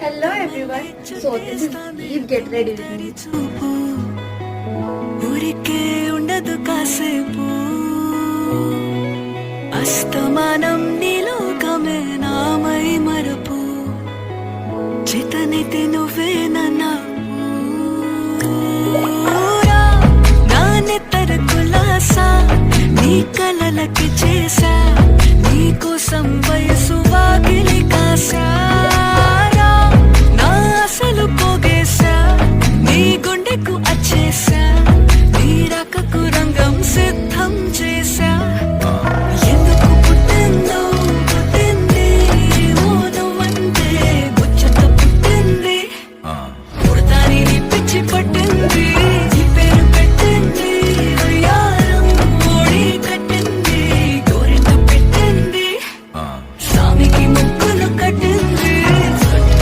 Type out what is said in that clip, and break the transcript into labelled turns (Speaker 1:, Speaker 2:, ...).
Speaker 1: Hello everyone. So this is Eve. Get ready with me.
Speaker 2: ఊరికే ఉండదు కాసేపు అస్తమానం నీలోకమే నామై మరపు చితనితి నువ్వే నా నెత్తర కులాసా నీ కలలకి చేసా నీ కోసం వయసు వాకిలి కాసా